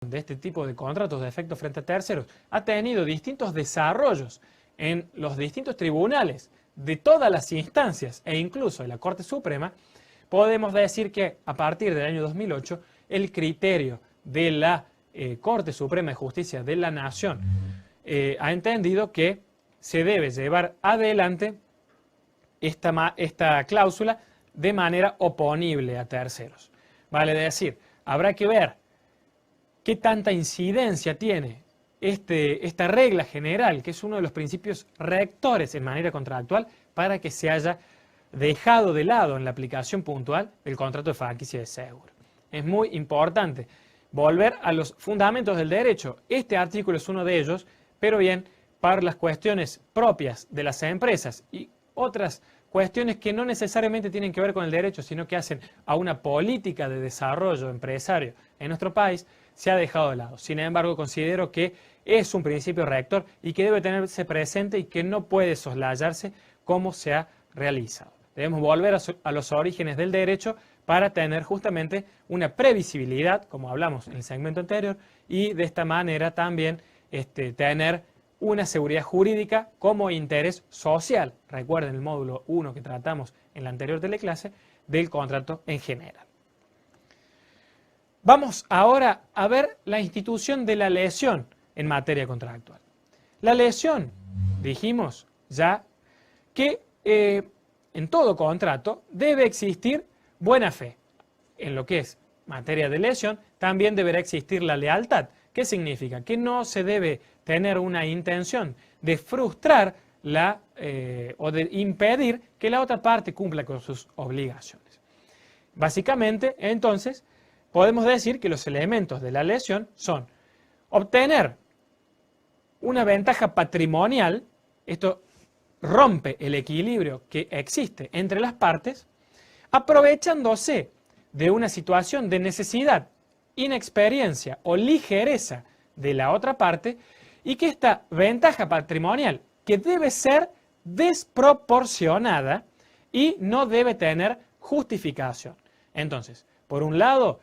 de este tipo de contratos de efecto frente a terceros ha tenido distintos desarrollos en los distintos tribunales de todas las instancias e incluso en la Corte Suprema, podemos decir que a partir del año 2008 el criterio de la Corte Suprema de Justicia de la Nación ha entendido que se debe llevar adelante esta cláusula de manera oponible a terceros. Vale decir, habrá que ver qué tanta incidencia tiene esta regla general, que es uno de los principios rectores en manera contractual, para que se haya dejado de lado en la aplicación puntual del contrato de franquicia de seguro. Es muy importante volver a los fundamentos del derecho. Este artículo es uno de ellos, pero bien, para las cuestiones propias de las empresas y otras cuestiones que no necesariamente tienen que ver con el derecho, sino que hacen a una política de desarrollo empresario en nuestro país, se ha dejado de lado. Sin embargo, considero que es un principio rector y que debe tenerse presente y que no puede soslayarse como se ha realizado. Debemos volver a los orígenes del derecho para tener justamente una previsibilidad, como hablamos en el segmento anterior, y de esta manera también tener una seguridad jurídica como interés social. Recuerden el módulo 1 que tratamos en la anterior teleclase del contrato en general. Vamos ahora a ver la institución de la lesión en materia contractual. La lesión, dijimos ya, que en todo contrato debe existir buena fe. En lo que es materia de lesión, también deberá existir la lealtad. ¿Qué significa? Que no se debe tener una intención de frustrar o de impedir que la otra parte cumpla con sus obligaciones. Básicamente, entonces, podemos decir que los elementos de la lesión son obtener una ventaja patrimonial, esto rompe el equilibrio que existe entre las partes, aprovechándose de una situación de necesidad, inexperiencia o ligereza de la otra parte, y que esta ventaja patrimonial, que debe ser desproporcionada y no debe tener justificación. Entonces, por un lado,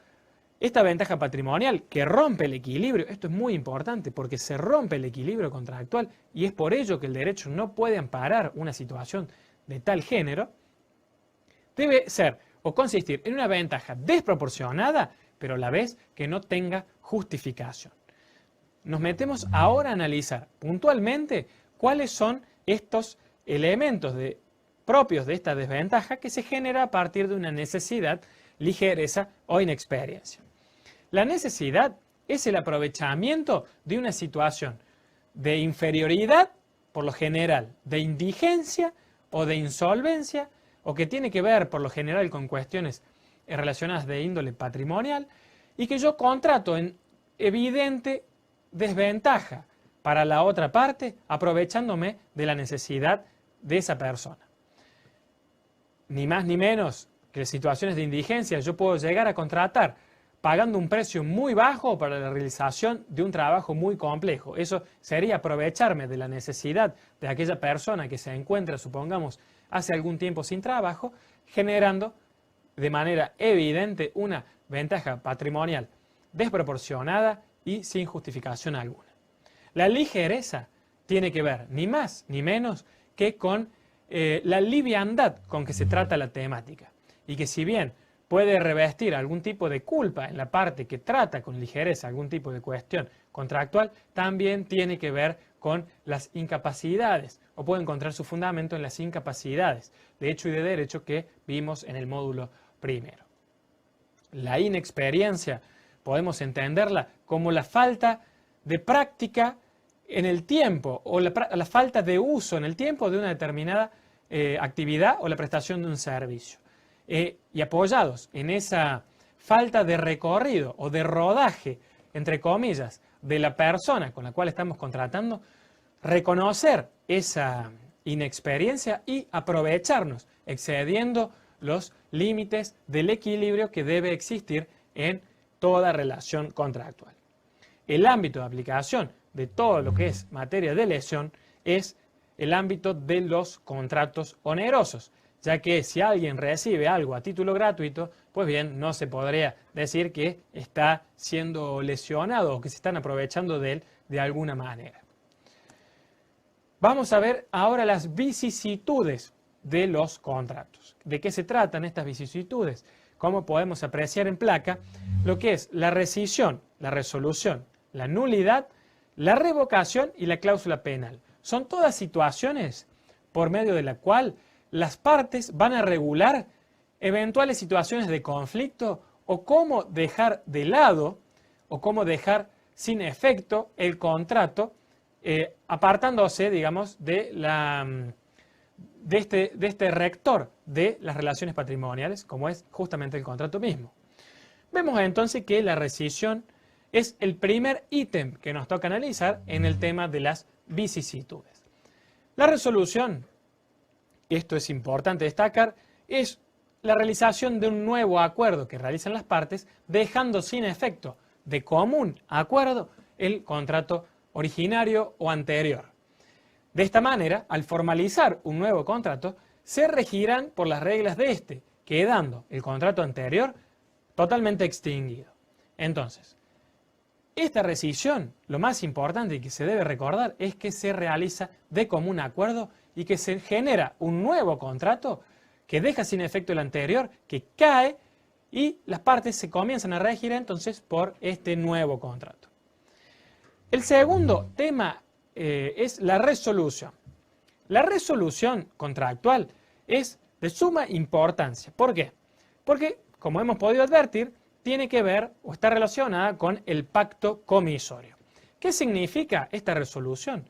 esta ventaja patrimonial que rompe el equilibrio, esto es muy importante porque se rompe el equilibrio contractual y es por ello que el derecho no puede amparar una situación de tal género, debe ser o consistir en una ventaja desproporcionada, pero a la vez que no tenga justificación. Nos metemos ahora a analizar puntualmente cuáles son estos elementos propios de esta desventaja que se genera a partir de una necesidad, ligereza o inexperiencia. La necesidad es el aprovechamiento de una situación de inferioridad, por lo general, de indigencia o de insolvencia, o que tiene que ver, por lo general, con cuestiones relacionadas de índole patrimonial, y que yo contrato en evidente desventaja para la otra parte, aprovechándome de la necesidad de esa persona. Ni más ni menos que en situaciones de indigencia yo puedo llegar a contratar pagando un precio muy bajo para la realización de un trabajo muy complejo. Eso sería aprovecharme de la necesidad de aquella persona que se encuentra, supongamos, hace algún tiempo sin trabajo, generando de manera evidente una ventaja patrimonial desproporcionada y sin justificación alguna. La ligereza tiene que ver ni más ni menos que con la liviandad con que se trata la temática, y que si bien puede revestir algún tipo de culpa en la parte que trata con ligereza algún tipo de cuestión contractual, también tiene que ver con las incapacidades, o puede encontrar su fundamento en las incapacidades de hecho y de derecho que vimos en el módulo primero. La inexperiencia podemos entenderla como la falta de práctica en el tiempo o la falta de uso en el tiempo de una determinada actividad o la prestación de un servicio. Y apoyados en esa falta de recorrido o de rodaje, entre comillas, de la persona con la cual estamos contratando, reconocer esa inexperiencia y aprovecharnos, excediendo los límites del equilibrio que debe existir en toda relación contractual. El ámbito de aplicación de todo lo que es materia de lesión es el ámbito de los contratos onerosos, ya que si alguien recibe algo a título gratuito, pues bien, no se podría decir que está siendo lesionado o que se están aprovechando de él de alguna manera. Vamos a ver ahora las vicisitudes de los contratos. ¿De qué se tratan estas vicisitudes? ¿Cómo podemos apreciar en placa lo que es la rescisión, la resolución, la nulidad, la revocación y la cláusula penal? Son todas situaciones por medio de la cual las partes van a regular eventuales situaciones de conflicto o cómo dejar de lado o cómo dejar sin efecto el contrato, apartándose, digamos, de este rector de las relaciones patrimoniales, como es justamente el contrato mismo. Vemos entonces que la rescisión es el primer ítem que nos toca analizar en el tema de las vicisitudes. La resolución, esto es importante destacar, es la realización de un nuevo acuerdo que realizan las partes, dejando sin efecto de común acuerdo el contrato originario o anterior. De esta manera, al formalizar un nuevo contrato, se regirán por las reglas de este, quedando el contrato anterior totalmente extinguido. Entonces, esta rescisión, lo más importante y que se debe recordar es que se realiza de común acuerdo y que se genera un nuevo contrato que deja sin efecto el anterior, que cae y las partes se comienzan a regir entonces por este nuevo contrato. El segundo tema es la resolución. La resolución contractual es de suma importancia. ¿Por qué? Porque, como hemos podido advertir, tiene que ver o está relacionada con el pacto comisorio. ¿Qué significa esta resolución?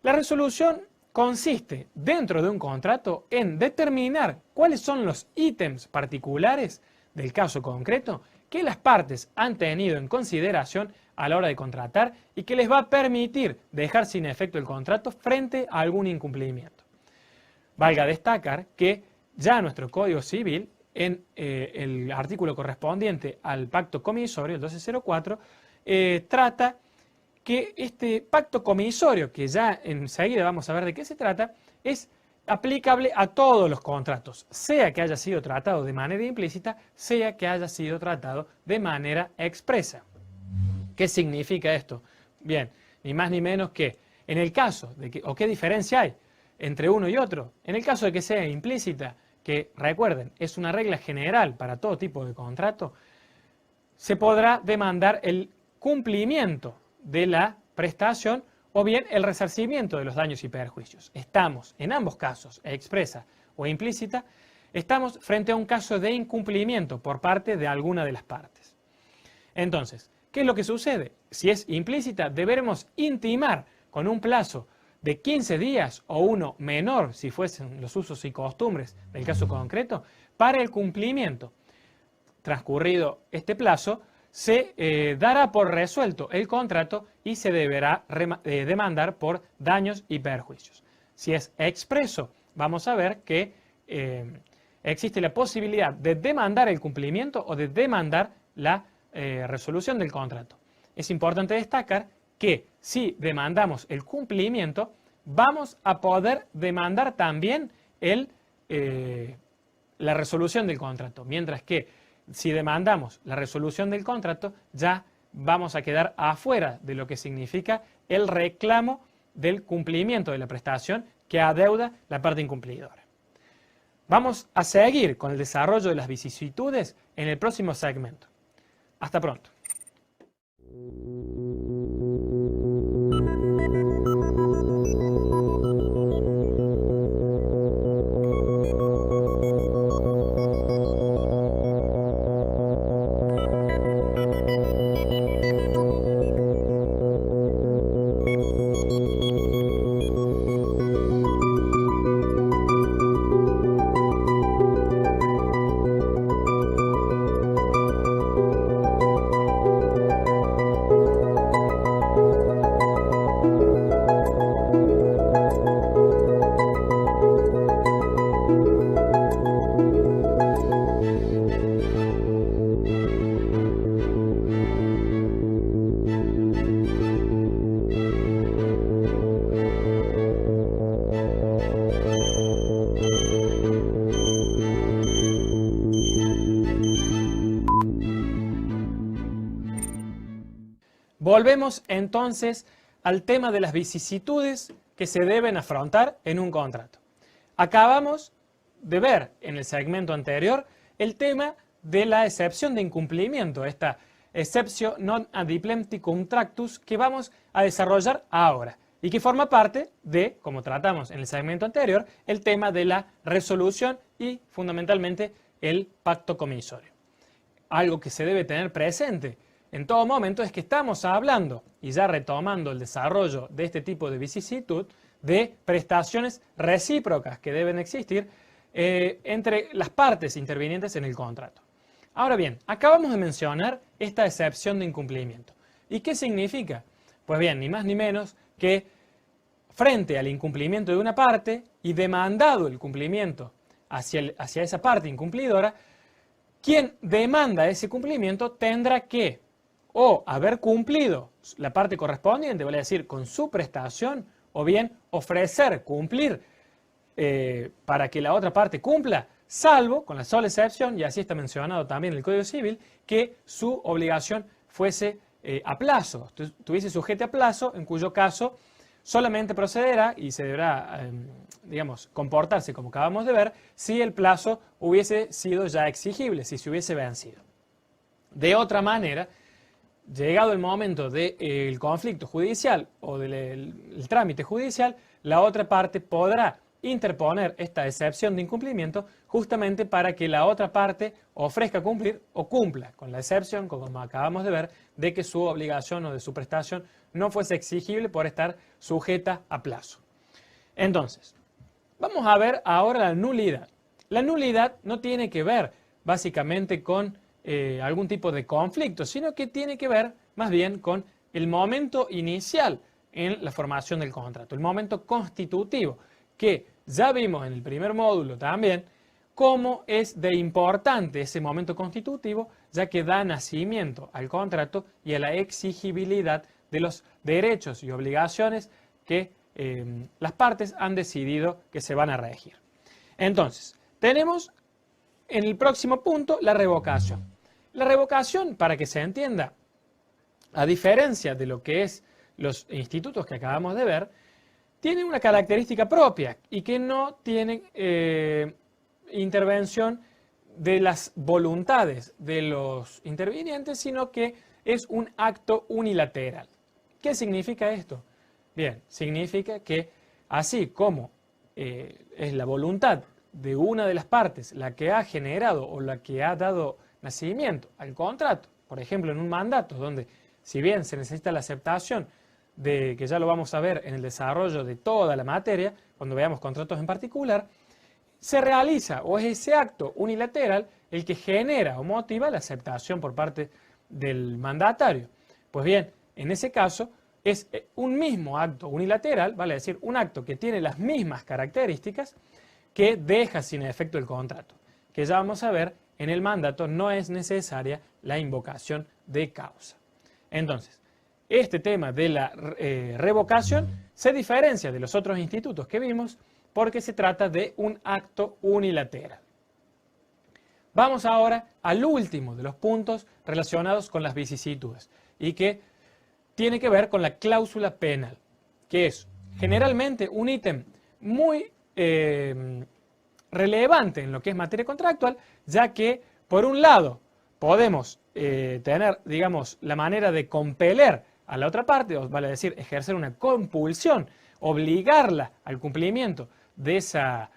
La resolución consiste dentro de un contrato en determinar cuáles son los ítems particulares del caso concreto que las partes han tenido en consideración a la hora de contratar y que les va a permitir dejar sin efecto el contrato frente a algún incumplimiento. Valga destacar que ya nuestro Código Civil, en el artículo correspondiente al pacto comisorio, el 1204, trata que este pacto comisorio, que ya enseguida vamos a ver de qué se trata, es aplicable a todos los contratos, sea que haya sido tratado de manera implícita, sea que haya sido tratado de manera expresa. ¿Qué significa esto? Bien, ni más ni menos que en el caso de que, o qué diferencia hay entre uno y otro, en el caso de que sea implícita, que recuerden, es una regla general para todo tipo de contrato, se podrá demandar el cumplimiento de la prestación o bien el resarcimiento de los daños y perjuicios. Estamos, en ambos casos, expresa o implícita, estamos frente a un caso de incumplimiento por parte de alguna de las partes. Entonces, ¿qué es lo que sucede? Si es implícita, deberemos intimar con un plazo de 15 días o uno menor, si fuesen los usos y costumbres del caso concreto, para el cumplimiento. Transcurrido este plazo, se dará por resuelto el contrato y se deberá demandar por daños y perjuicios. Si es expreso, vamos a ver que existe la posibilidad de demandar el cumplimiento o de demandar la resolución del contrato. Es importante destacar que si demandamos el cumplimiento, vamos a poder demandar también la resolución del contrato, mientras que si demandamos la resolución del contrato, ya vamos a quedar afuera de lo que significa el reclamo del cumplimiento de la prestación que adeuda la parte incumplidora. Vamos a seguir con el desarrollo de las vicisitudes en el próximo segmento. Hasta pronto. volvemos entonces al tema de las vicisitudes que se deben afrontar en un contrato. Acabamos de ver en el segmento anterior el tema de la excepción de incumplimiento, esta exceptio non adimplenti contractus que vamos a desarrollar ahora y que forma parte de, como tratamos en el segmento anterior, el tema de la resolución y fundamentalmente el pacto comisorio. Algo que se debe tener presente en todo momento es que estamos hablando, y ya retomando el desarrollo de este tipo de vicisitud, de prestaciones recíprocas que deben existir entre las partes intervinientes en el contrato. Ahora bien, acabamos de mencionar esta excepción de incumplimiento. ¿Y qué significa? Pues bien, ni más ni menos que frente al incumplimiento de una parte y demandado el cumplimiento hacia esa parte incumplidora, quien demanda ese cumplimiento tendrá que o haber cumplido la parte correspondiente, vale decir, con su prestación, o bien ofrecer cumplir para que la otra parte cumpla, salvo, con la sola excepción, y así está mencionado también en el Código Civil, que su obligación fuese a plazo, estuviese sujeta a plazo, en cuyo caso solamente procederá y se deberá, digamos, comportarse como acabamos de ver, si el plazo hubiese sido ya exigible, si se hubiese vencido. De otra manera, llegado el momento del conflicto judicial o del trámite judicial, la otra parte podrá interponer esta excepción de incumplimiento justamente para que la otra parte ofrezca cumplir o cumpla con la excepción, como acabamos de ver, de que su obligación o de su prestación no fuese exigible por estar sujeta a plazo. Entonces, vamos a ver ahora la nulidad. La nulidad no tiene que ver básicamente con algún tipo de conflicto, sino que tiene que ver más bien con el momento inicial en la formación del contrato, el momento constitutivo, que ya vimos en el primer módulo también cómo es de importante ese momento constitutivo, ya que da nacimiento al contrato y a la exigibilidad de los derechos y obligaciones que las partes han decidido que se van a regir. Entonces, tenemos en el próximo punto la revocación. La revocación, para que se entienda, a diferencia de lo que es los institutos que acabamos de ver, tiene una característica propia y que no tiene intervención de las voluntades de los intervinientes, sino que es un acto unilateral. ¿Qué significa esto? Bien, significa que así como es la voluntad de una de las partes la que ha generado o la que ha dado nacimiento al contrato, por ejemplo en un mandato donde si bien se necesita la aceptación de, que ya lo vamos a ver en el desarrollo de toda la materia, cuando veamos contratos en particular, se realiza o es ese acto unilateral el que genera o motiva la aceptación por parte del mandatario. Pues bien, en ese caso es un mismo acto unilateral, vale decir, un acto que tiene las mismas características que deja sin efecto el contrato, que ya vamos a ver en el mandato no es necesaria la invocación de causa. Entonces, este tema de la revocación se diferencia de los otros institutos que vimos porque se trata de un acto unilateral. Vamos ahora al último de los puntos relacionados con las vicisitudes y que tiene que ver con la cláusula penal, que es generalmente un ítem muy relevante en lo que es materia contractual, ya que por un lado podemos tener, digamos, la manera de compeler a la otra parte, o vale decir, ejercer una compulsión, obligarla al cumplimiento de esa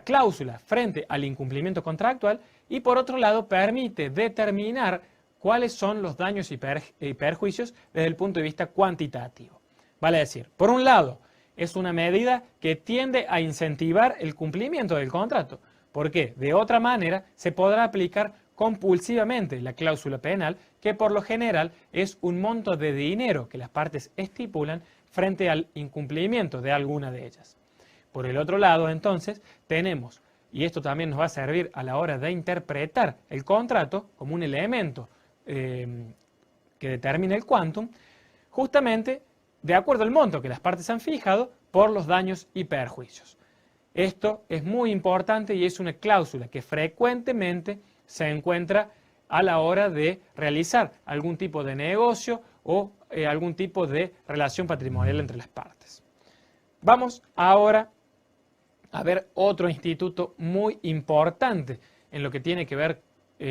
cláusula frente al incumplimiento contractual, y por otro lado permite determinar cuáles son los daños y perjuicios desde el punto de vista cuantitativo. Vale decir, por un lado, es una medida que tiende a incentivar el cumplimiento del contrato, porque de otra manera se podrá aplicar compulsivamente la cláusula penal, que por lo general es un monto de dinero que las partes estipulan frente al incumplimiento de alguna de ellas. Por el otro lado, entonces, tenemos, y esto también nos va a servir a la hora de interpretar el contrato como un elemento que determina el quantum, justamente de acuerdo al monto que las partes han fijado por los daños y perjuicios. Esto es muy importante y es una cláusula que frecuentemente se encuentra a la hora de realizar algún tipo de negocio o algún tipo de relación patrimonial entre las partes. Vamos ahora a ver otro instituto muy importante en lo que tiene que ver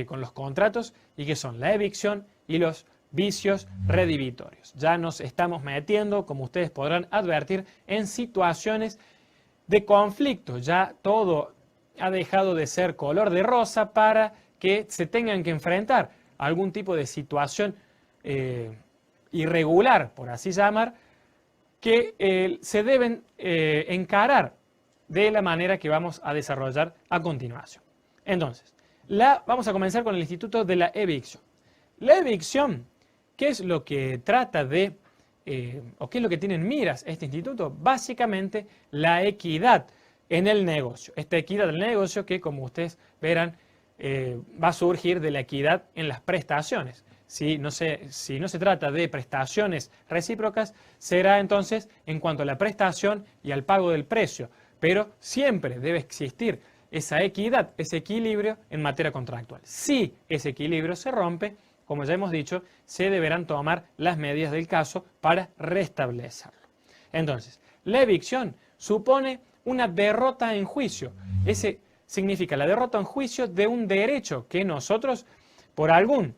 con los contratos, y que son la evicción y los vicios redivitorios. Ya nos estamos metiendo, como ustedes podrán advertir, en situaciones de conflicto. Ya todo ha dejado de ser color de rosa para que se tengan que enfrentar a algún tipo de situación irregular, por así llamar, que se deben encarar de la manera que vamos a desarrollar a continuación. Entonces, vamos a comenzar con el instituto de la evicción. La evicción, ¿qué es lo que trata de, o qué es lo que tiene en miras este instituto? Básicamente la equidad en el negocio. Esta equidad del negocio que, como ustedes verán, va a surgir de la equidad en las prestaciones. Si no se trata de prestaciones recíprocas, será entonces en cuanto a la prestación y al pago del precio. Pero siempre debe existir esa equidad, ese equilibrio en materia contractual. Si ese equilibrio se rompe, como ya hemos dicho, se deberán tomar las medidas del caso para restablecerlo. Entonces, la evicción supone una derrota en juicio. Ese significa la derrota en juicio de un derecho que nosotros, por algún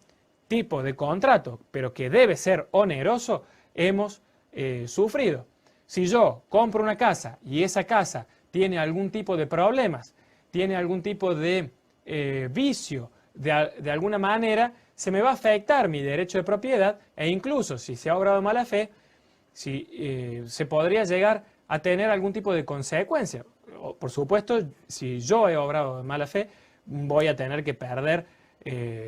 tipo de contrato, pero que debe ser oneroso, hemos sufrido. Si yo compro una casa y esa casa tiene algún tipo de problemas, tiene algún tipo de vicio, de alguna manera, se me va a afectar mi derecho de propiedad, e incluso si se ha obrado de mala fe, se podría llegar a tener algún tipo de consecuencia. Por supuesto, si yo he obrado de mala fe, voy a tener que perder,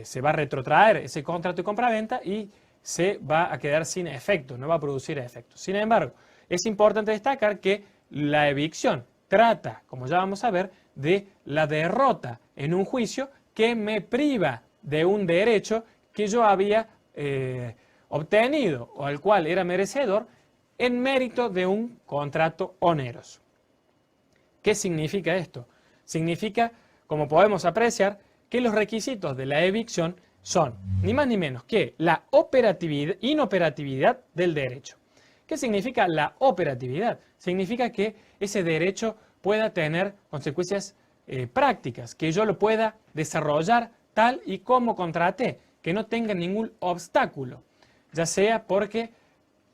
se va a retrotraer ese contrato de compraventa y se va a quedar sin efecto, no va a producir efecto. Sin embargo, es importante destacar que la evicción trata, como ya vamos a ver, de la derrota en un juicio que me priva de un derecho que yo había obtenido o al cual era merecedor en mérito de un contrato oneroso. ¿Qué significa esto? Significa, como podemos apreciar, que los requisitos de la evicción son ni más ni menos que la inoperatividad del derecho. ¿Qué significa la operatividad? Significa que ese derecho pueda tener consecuencias prácticas, que yo lo pueda desarrollar tal y como contraté, que no tenga ningún obstáculo, ya sea porque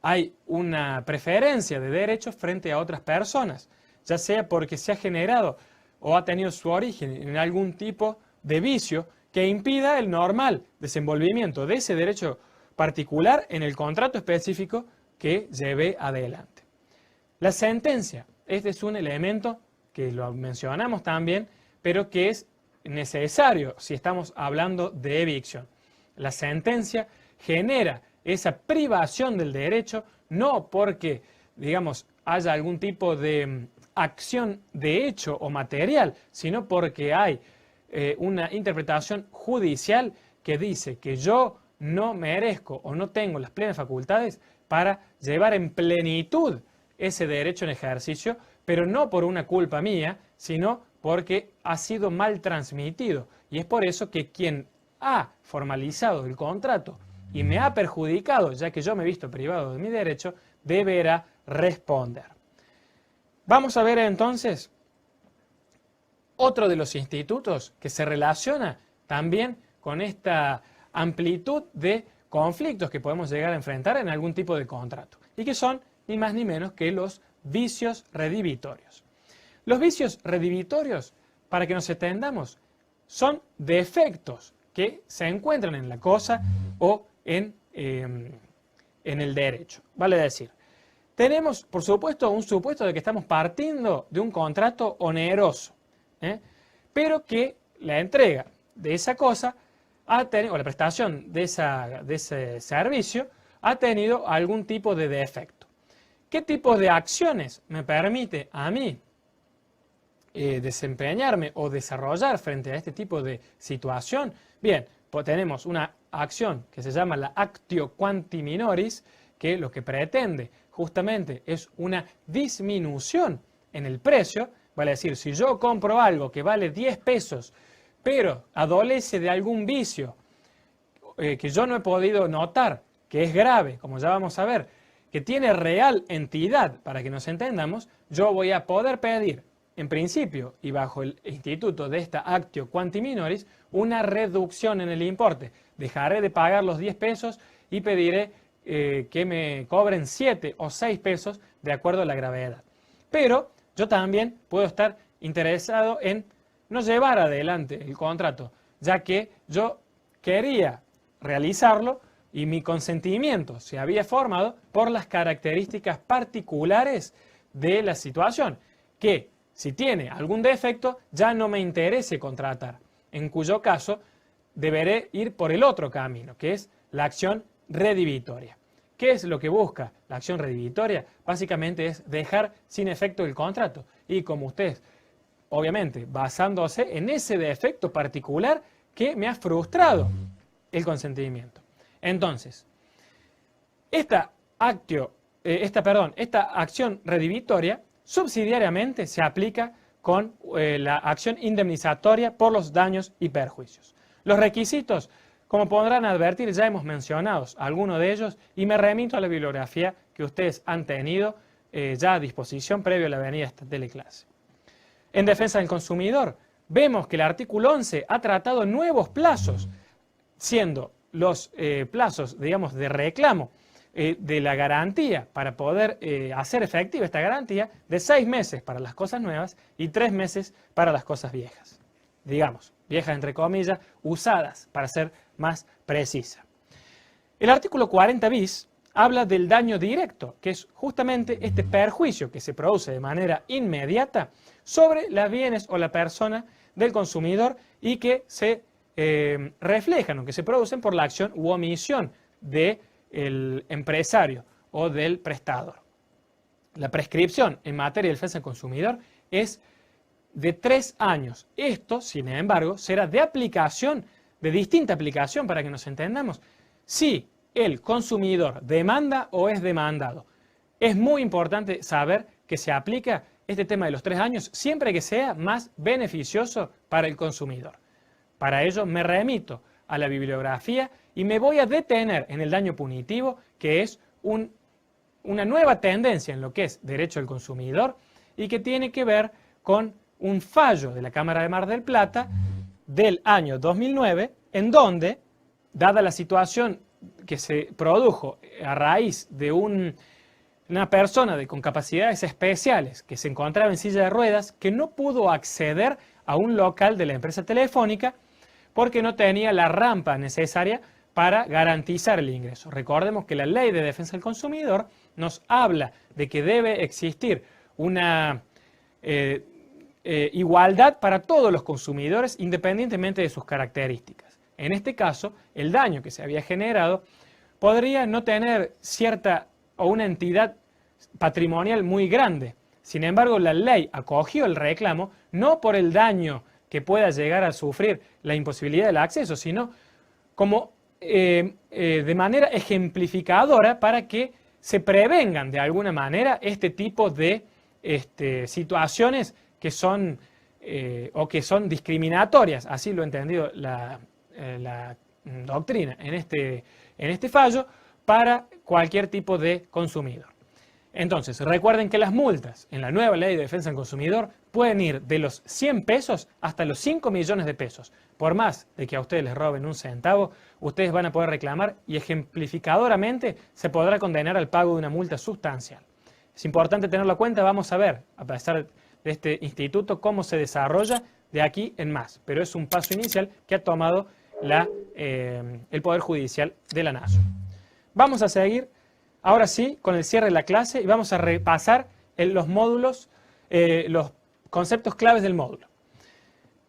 hay una preferencia de derechos frente a otras personas, ya sea porque se ha generado o ha tenido su origen en algún tipo de vicio que impida el normal desenvolvimiento de ese derecho particular en el contrato específico que llevé adelante. La sentencia, este es un elemento que lo mencionamos también, pero que es necesario si estamos hablando de evicción. La sentencia genera esa privación del derecho, no porque, digamos, haya algún tipo de acción de hecho o material, sino porque hay una interpretación judicial que dice que yo no merezco o no tengo las plenas facultades para llevar en plenitud ese derecho en ejercicio, pero no por una culpa mía, sino porque ha sido mal transmitido. Y es por eso que quien ha formalizado el contrato y me ha perjudicado, ya que yo me he visto privado de mi derecho, deberá responder. Vamos a ver entonces otro de los institutos que se relaciona también con esta amplitud de conflictos que podemos llegar a enfrentar en algún tipo de contrato, y que son ni más ni menos que los vicios redivitorios. Los vicios redivitorios, para que nos entendamos, son defectos que se encuentran en la cosa o en el derecho. Vale decir, tenemos, por supuesto, un supuesto de que estamos partiendo de un contrato oneroso, pero que la entrega de esa cosa o la prestación de ese servicio ha tenido algún tipo de defecto. ¿Qué tipo de acciones me permite a mí desempeñarme o desarrollar frente a este tipo de situación? Bien, pues tenemos una acción que se llama la actio quanti minoris, que lo que pretende justamente es una disminución en el precio. Vale decir, si yo compro algo que vale 10 pesos, pero adolece de algún vicio que yo no he podido notar que es grave, como ya vamos a ver, que tiene real entidad, para que nos entendamos, yo voy a poder pedir, en principio, y bajo el instituto de esta actio quanti minoris, una reducción en el importe. Dejaré de pagar los 10 pesos y pediré que me cobren 7 o 6 pesos de acuerdo a la gravedad. Pero yo también puedo estar interesado en no llevar adelante el contrato, ya que yo quería realizarlo y mi consentimiento se había formado por las características particulares de la situación, que si tiene algún defecto ya no me interese contratar, en cuyo caso deberé ir por el otro camino, que es la acción redivitoria. ¿Qué es lo que busca la acción redivitoria? Básicamente es dejar sin efecto el contrato. Y como ustedes, obviamente, basándose en ese defecto particular que me ha frustrado el consentimiento. Entonces, esta acción redivitoria subsidiariamente se aplica con la acción indemnizatoria por los daños y perjuicios. Los requisitos, como podrán advertir, ya hemos mencionado algunos de ellos y me remito a la bibliografía que ustedes han tenido ya a disposición previo a la venida de esta teleclase. En defensa del consumidor, vemos que el artículo 11 ha tratado nuevos plazos, siendo los plazos, digamos, de reclamo de la garantía para poder hacer efectiva esta garantía de 6 meses para las cosas nuevas y 3 meses para las cosas viejas. Digamos, viejas entre comillas, usadas para ser más precisa. El artículo 40 bis habla del daño directo, que es justamente este perjuicio que se produce de manera inmediata sobre los bienes o la persona del consumidor y que se reflejan o que se producen por la acción u omisión del empresario o del prestador. La prescripción en materia de defensa del consumidor es de 3 años. Esto, sin embargo, será de aplicación, de distinta aplicación para que nos entendamos, si el consumidor demanda o es demandado. Es muy importante saber que se aplica este tema de los 3 años siempre que sea más beneficioso para el consumidor. Para ello me remito a la bibliografía y me voy a detener en el daño punitivo, que es una nueva tendencia en lo que es derecho del consumidor y que tiene que ver con un fallo de la Cámara de Mar del Plata del año 2009, en donde, dada la situación que se produjo a raíz de una persona con capacidades especiales que se encontraba en silla de ruedas, que no pudo acceder a un local de la empresa telefónica porque no tenía la rampa necesaria para garantizar el ingreso. Recordemos que la Ley de Defensa del Consumidor nos habla de que debe existir una igualdad para todos los consumidores independientemente de sus características. En este caso, el daño que se había generado podría no tener cierta o una entidad patrimonial muy grande. Sin embargo, la ley acogió el reclamo no por el daño que pueda llegar a sufrir la imposibilidad del acceso, sino como de manera ejemplificadora para que se prevengan de alguna manera este tipo de situaciones que son o que son discriminatorias. Así lo ha entendido la doctrina en este fallo para cualquier tipo de consumidor. Entonces, recuerden que las multas en la nueva Ley de Defensa del Consumidor pueden ir de los 100 pesos hasta los 5 millones de pesos. Por más de que a ustedes les roben un centavo, ustedes van a poder reclamar y ejemplificadoramente se podrá condenar al pago de una multa sustancial. Es importante tenerlo en cuenta, vamos a ver, a pesar de este instituto, cómo se desarrolla de aquí en más. Pero es un paso inicial que ha tomado el Poder Judicial de la Nación. Vamos a seguir, ahora sí, con el cierre de la clase y vamos a repasar los módulos, los conceptos claves del módulo.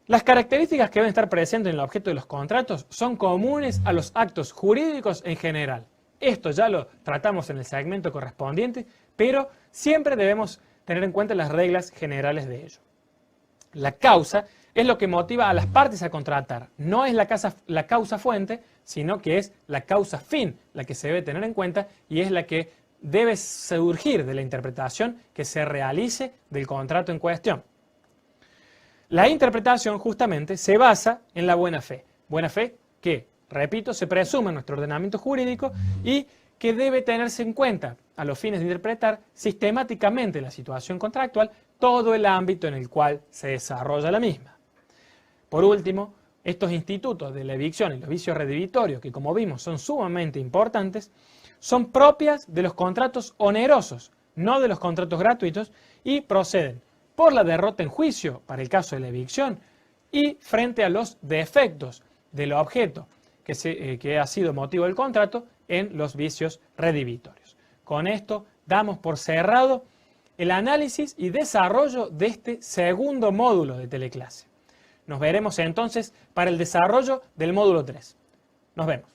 Las características que deben estar presentes en el objeto de los contratos son comunes a los actos jurídicos en general. Esto ya lo tratamos en el segmento correspondiente, pero siempre debemos tener en cuenta las reglas generales de ello. La causa es lo que motiva a las partes a contratar. No es la causa fuente, sino que es la causa fin la que se debe tener en cuenta y es la que debe surgir de la interpretación que se realice del contrato en cuestión. La interpretación justamente se basa en la buena fe. Buena fe que repito, se presume en nuestro ordenamiento jurídico y que debe tenerse en cuenta a los fines de interpretar sistemáticamente la situación contractual todo el ámbito en el cual se desarrolla la misma. Por último, estos institutos de la evicción y los vicios redivitorios, que como vimos son sumamente importantes, son propias de los contratos onerosos, no de los contratos gratuitos, y proceden por la derrota en juicio, para el caso de la evicción, y frente a los defectos del objeto que ha sido motivo del contrato en los vicios redivitorios. Con esto damos por cerrado el análisis y desarrollo de este segundo módulo de teleclase. Nos veremos entonces para el desarrollo del módulo 3. Nos vemos.